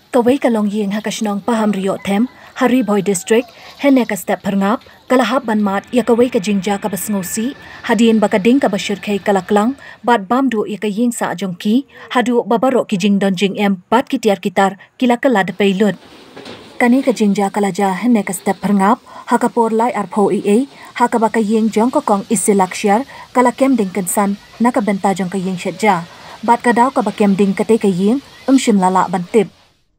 Kawai kalong ying hakasnong paham rio them, Hari Boy District, hene ka step perngap, kalahap banmat ya kawai ka jingja ka basngosi, hadien bakading ka basyurkay kalaklang, bat bamdu ya ka ying sa ajongki, hadu babaro ki jingdon jing em bat kitiar kitar kilakala de peilud. Kani ka jingja kalaja hene ka step perngap, hakapor lai arpo EA, hakabaka ying jong kokong isilaksyar, kalakem ding kensan, nakabenta jong ka ying syedja, bat kadaw ka bakem ding kate ka ying, shim lala bantib.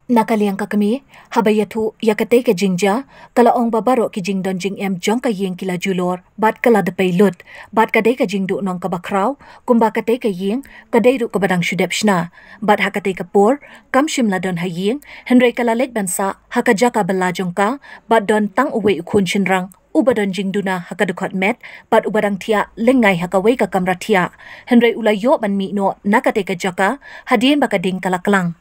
Nakaliang ka kami, habayatu yakate ka jingja, kalaong babaro ki jingdon jing em jong ka ying kila julor, bat kala de peilut, bat kadai ka jingdu nong ka bakraw, kumba kate ka ying, kadai ru ka badang syudep shna, bat hakate ka por, kam shimla don haying, henry kalalet bansa, hakajaka belajong ka, bat don tang uwe ukun shinrang, ubadon jingduna hakadukot met, bat ubadang tia lengai hakaway ka kamra tia, henry ulayo ban mi no nakate ka jaka, hadien bakading kalaklang.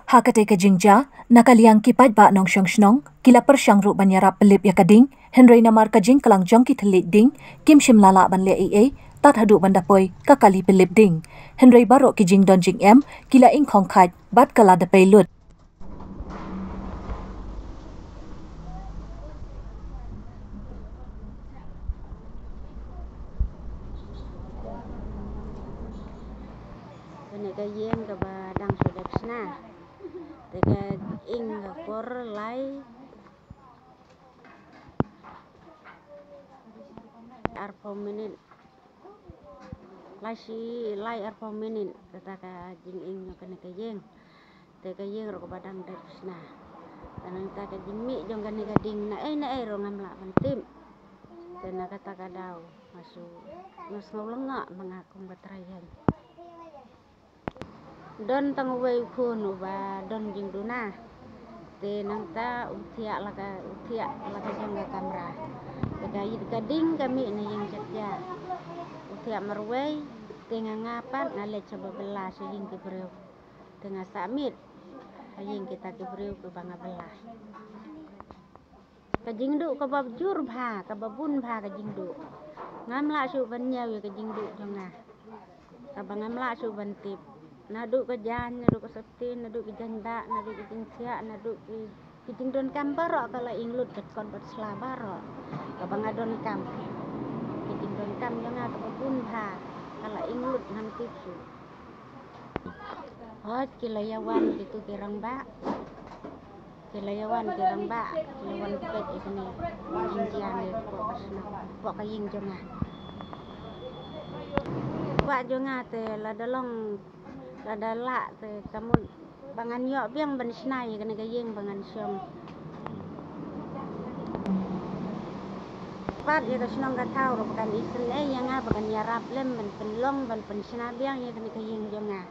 Hakate ka jingja, nakaliang kipat ba nong syong shnong, kila persyang ru banyarap pelip ya kading, henry namar ka jing kalang jong ki telit ding, kim shim lala ban le EA, tat hadu bandapoy, kakali pelip ding. Henry baro ki jing don jing em, kila ing kong kait, bat kala de peilut. Penega yeng ka badang sudap sna. Teka ing por lai arpo menit lai arpo menit teka jing ing kena ka yeng teka yeng ro badang dap sna tanang taka jing mi jong kena ka ding na ro ngamla bantim tena kata ka daw masu ngus ngolonga mangakong batrayan don tang wei khun ba don jing duna te nang ta utia laka jang kamera teka yid kading kami na yang jatya utia marwei tenga ngapat ngale coba belas ying ke breu tenga samit ying kita ke breu ke banga belas ka jingdu ka babjur bha ka babun bha ka jingdu ngamla su ban nyaw ka jingdu jonga ka bangamla su ban tip nadu ka jan nadu ka septin nadu ka janda nadu ka jingsia nadu ki jingdon kambaro kala inglut ket kon bat slabaro ka bangadon kam ki jingdon kam jonga ka babun bha kala inglut nan tipsu hot kilayawan gitu kirang ba kilayawan pet ikni jinjiang ko pasna ko kaying jonga wa jonga te ladalong ladala te kamu bangan yo biang ban snai kena gayeng bangan syong pat ya kasnong ka tau ro kan isen yang bakan yarap lem ban penlong ban pensna biang ya kena gayeng jonga